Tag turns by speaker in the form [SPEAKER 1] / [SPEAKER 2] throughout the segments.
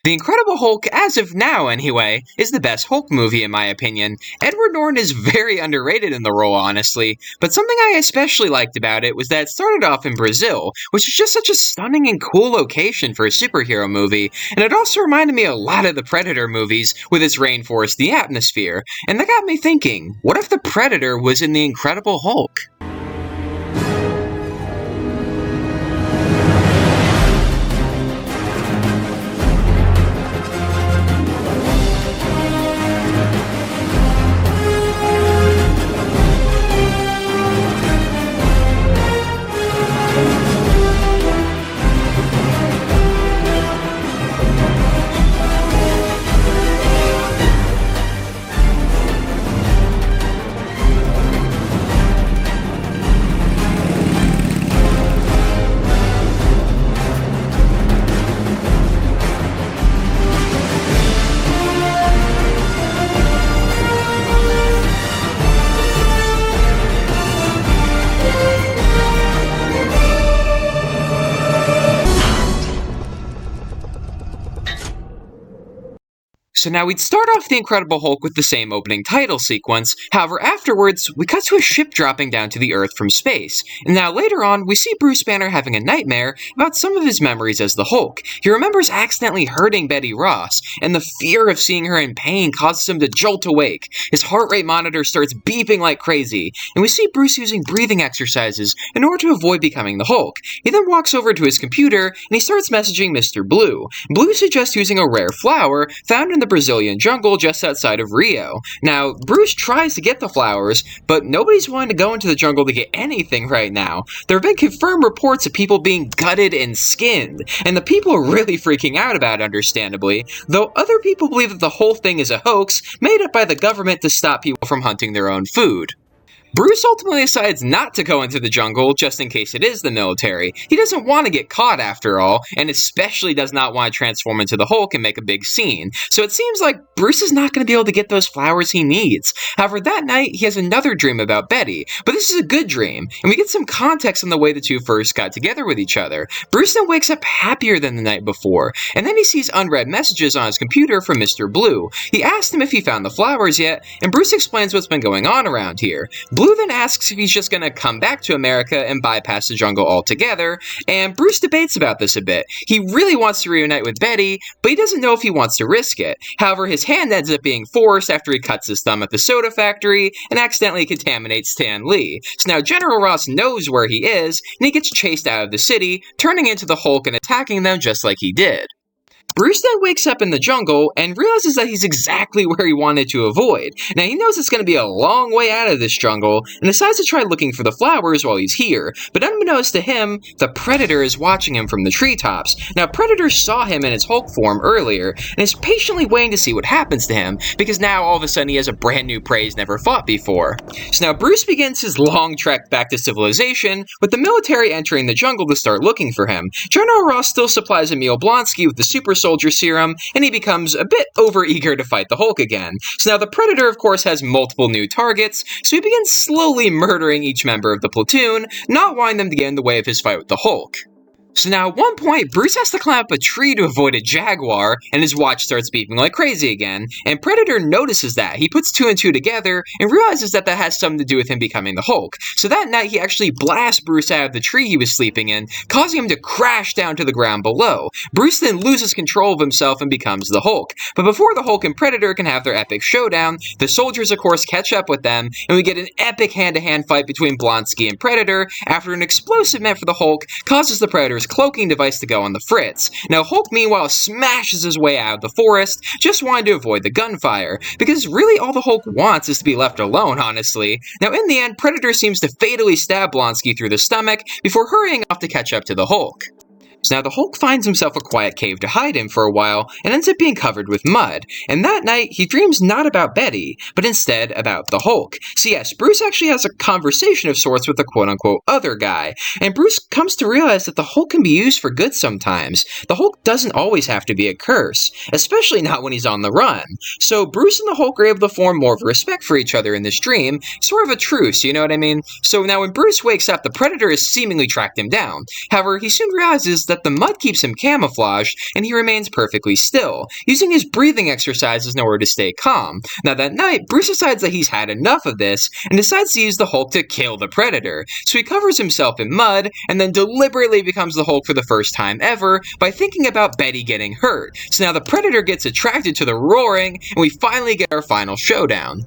[SPEAKER 1] The Incredible Hulk, as of now anyway, is the best Hulk movie in my opinion. Edward Norton is very underrated in the role, honestly, but something I especially liked about it was that it started off in Brazil, which is just such a stunning and cool location for a superhero movie, and it also reminded me a lot of the Predator movies with its rainforest, the atmosphere, and that got me thinking, what if the Predator was in the Incredible Hulk? So now we'd start off The Incredible Hulk with the same opening title sequence, however afterwards, we cut to a ship dropping down to the Earth from space, and now later on, we see Bruce Banner having a nightmare about some of his memories as the Hulk. He remembers accidentally hurting Betty Ross, and the fear of seeing her in pain causes him to jolt awake. His heart rate monitor starts beeping like crazy, and we see Bruce using breathing exercises in order to avoid becoming the Hulk. He then walks over to his computer, and he starts messaging Mr. Blue. Blue suggests using a rare flower found in the Brazilian jungle just outside of Rio. Now, Bruce tries to get the flowers, but nobody's willing to go into the jungle to get anything right now. There have been confirmed reports of people being gutted and skinned, and the people are really freaking out about it, understandably, though other people believe that the whole thing is a hoax made up by the government to stop people from hunting their own food. Bruce ultimately decides not to go into the jungle just in case it is the military. He doesn't want to get caught after all, and especially does not want to transform into the Hulk and make a big scene. So it seems like Bruce is not going to be able to get those flowers he needs. However, that night he has another dream about Betty, but this is a good dream, and we get some context on the way the two first got together with each other. Bruce then wakes up happier than the night before, and then he sees unread messages on his computer from Mr. Blue. He asked him if he found the flowers yet, and Bruce explains what's been going on around here. Blue then asks if he's just going to come back to America and bypass the jungle altogether, and Bruce debates about this a bit. He really wants to reunite with Betty, but he doesn't know if he wants to risk it. However, his hand ends up being forced after he cuts his thumb at the soda factory and accidentally contaminates Stan Lee. So now General Ross knows where he is, and he gets chased out of the city, turning into the Hulk and attacking them just like he did. Bruce then wakes up in the jungle and realizes that he's exactly where he wanted to avoid. Now he knows it's going to be a long way out of this jungle and decides to try looking for the flowers while he's here, but unbeknownst to him, the Predator is watching him from the treetops. Now Predator saw him in his Hulk form earlier and is patiently waiting to see what happens to him because now all of a sudden he has a brand new prey he's never fought before. So now Bruce begins his long trek back to civilization with the military entering the jungle to start looking for him. General Ross still supplies Emil Blonsky with the super soldier serum, and he becomes a bit overeager to fight the Hulk again. So now the Predator, of course, has multiple new targets, so he begins slowly murdering each member of the platoon, not wanting them to get in the way of his fight with the Hulk. So now at one point, Bruce has to climb up a tree to avoid a jaguar, and his watch starts beeping like crazy again, and Predator notices that. He puts two and two together, and realizes that that has something to do with him becoming the Hulk. So that night, he actually blasts Bruce out of the tree he was sleeping in, causing him to crash down to the ground below. Bruce then loses control of himself and becomes the Hulk. But before the Hulk and Predator can have their epic showdown, the soldiers of course catch up with them, and we get an epic hand-to-hand fight between Blonsky and Predator, after an explosive meant for the Hulk causes the Predator's cloaking device to go on the fritz. Now Hulk meanwhile smashes his way out of the forest, just wanting to avoid the gunfire, because really all the Hulk wants is to be left alone, honestly. Now in the end, Predator seems to fatally stab Blonsky through the stomach before hurrying off to catch up to the Hulk. So now the Hulk finds himself a quiet cave to hide in for a while and ends up being covered with mud. And that night, he dreams not about Betty, but instead about the Hulk. So yes, Bruce actually has a conversation of sorts with the quote-unquote other guy. And Bruce comes to realize that the Hulk can be used for good sometimes. The Hulk doesn't always have to be a curse, especially not when he's on the run. So Bruce and the Hulk are able to form more of a respect for each other in this dream, sort of a truce, you know what I mean? So now when Bruce wakes up, the Predator has seemingly tracked him down. However, he soon realizes that that the mud keeps him camouflaged and he remains perfectly still, using his breathing exercises in order to stay calm. Now that night, Bruce decides that he's had enough of this and decides to use the Hulk to kill the Predator. So he covers himself in mud and then deliberately becomes the Hulk for the first time ever by thinking about Betty getting hurt. So now the Predator gets attracted to the roaring and we finally get our final showdown.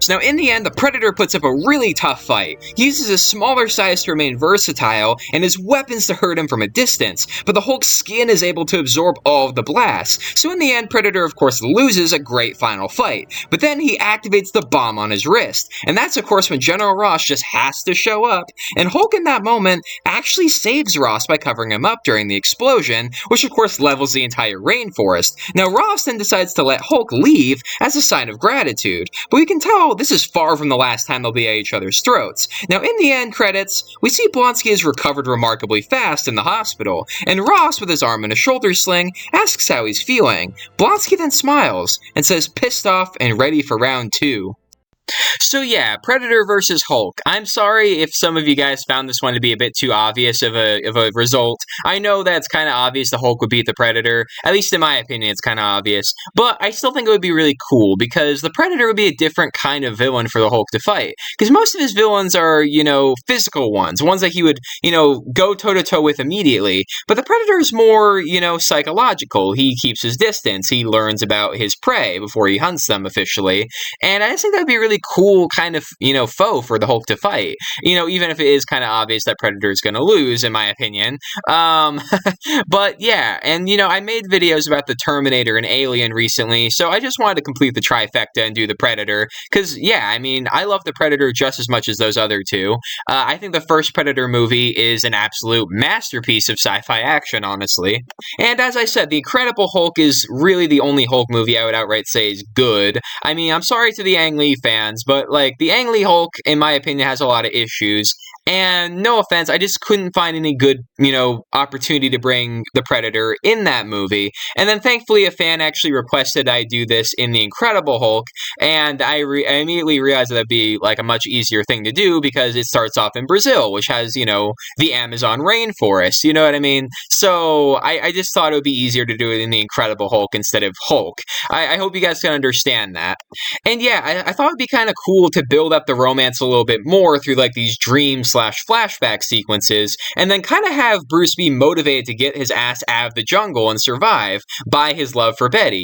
[SPEAKER 1] So now in the end, the Predator puts up a really tough fight. He uses his smaller size to remain versatile, and his weapons to hurt him from a distance, but the Hulk's skin is able to absorb all of the blasts. So in the end, Predator of course loses a great final fight, but then he activates the bomb on his wrist, and that's of course when General Ross just has to show up, and Hulk in that moment actually saves Ross by covering him up during the explosion, which of course levels the entire rainforest. Now Ross then decides to let Hulk leave as a sign of gratitude, but we can tell this is far from the last time they'll be at each other's throats. Now in the end credits, we see Blonsky has recovered remarkably fast in the hospital, and Ross, with his arm in a shoulder sling, asks how he's feeling. Blonsky then smiles and says pissed off and ready for round 2. So yeah, Predator versus Hulk. I'm sorry if some of you guys found this one to be a bit too obvious of a result. I know that it's kind of obvious the Hulk would beat the Predator. At least in my opinion, it's kind of obvious. But I still think it would be really cool because the Predator would be a different kind of villain for the Hulk to fight. Because most of his villains are, physical ones that he would, go toe-to-toe with immediately. But the Predator is more, psychological. He keeps his distance. He learns about his prey before he hunts them officially. And I just think that would be really cool kind of, foe for the Hulk to fight. Even if it is kind of obvious that Predator is going to lose, in my opinion. But yeah, and I made videos about the Terminator and Alien recently, so I just wanted to complete the trifecta and do the Predator. Because, yeah, I love the Predator just as much as those other two. I think the first Predator movie is an absolute masterpiece of sci-fi action, honestly. And as I said, The Incredible Hulk is really the only Hulk movie I would outright say is good. I'm sorry to the Ang Lee fans, but the Ang Lee Hulk, in my opinion, has a lot of issues. And no offense, I just couldn't find any good, opportunity to bring the Predator in that movie. And then thankfully a fan actually requested I do this in The Incredible Hulk, and I immediately realized that that'd be a much easier thing to do because it starts off in Brazil, which has, the Amazon rainforest, you know what I mean? So I just thought it would be easier to do it in The Incredible Hulk instead of Hulk. I hope you guys can understand that. And yeah, I thought it'd be kind of cool to build up the romance a little bit more through these dream/flashback sequences, and then kind of have Bruce be motivated to get his ass out of the jungle and survive by his love for Betty.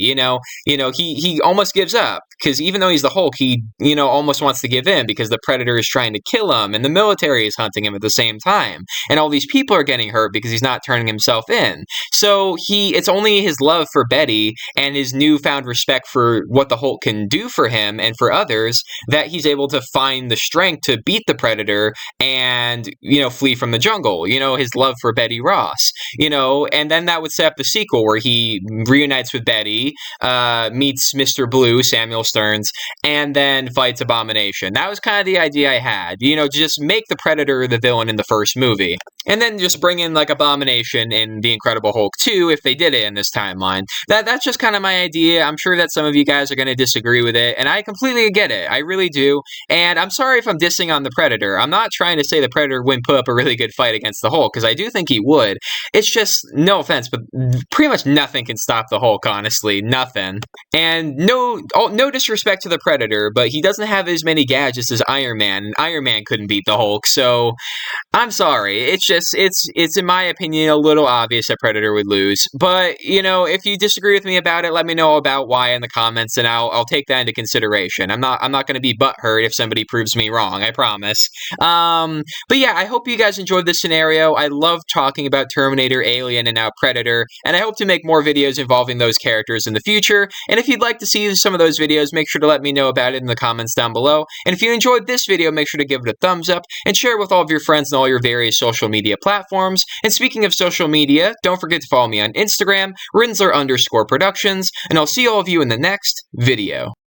[SPEAKER 1] He almost gives up because even though he's the Hulk, he almost wants to give in because the Predator is trying to kill him and the military is hunting him at the same time, and all these people are getting hurt because he's not turning himself in. So it's only his love for Betty and his newfound respect for what the Hulk can do for him and for others that he's able to find the strength to beat the Predator and flee from the jungle. His love for Betty Ross. And then that would set up the sequel where he reunites with Betty, meets Mr. Blue, Samuel Stearns, and then fights Abomination. That was kind of the idea I had. Just make the Predator the villain in the first movie. And then just bring in Abomination in The Incredible Hulk 2 if they did it in this timeline. That's just kind of my idea. I'm sure that some of you guys are going to disagree with it, and I completely get it. I really do. And I'm sorry if I'm dissing on the Predator. I'm not trying to say the Predator wouldn't put up a really good fight against the Hulk, because I do think he would. It's just, no offense, but pretty much nothing can stop the Hulk, honestly. Nothing. And no disrespect to the Predator, but he doesn't have as many gadgets as Iron Man, and Iron Man couldn't beat the Hulk, so I'm sorry. It's in my opinion a little obvious that Predator would lose. But, if you disagree with me about it, let me know about why in the comments, and I'll take that into consideration. I'm not going to be butthurt if somebody proves me wrong, I promise. But yeah, I hope you guys enjoyed this scenario. I love talking about Terminator, Alien, and now Predator, and I hope to make more videos involving those characters in the future. And if you'd like to see some of those videos, make sure to let me know about it in the comments down below. And if you enjoyed this video, make sure to give it a thumbs up and share it with all of your friends and all your various social media platforms. And speaking of social media, don't forget to follow me on Instagram, Rinzler_Productions, and I'll see all of you in the next video.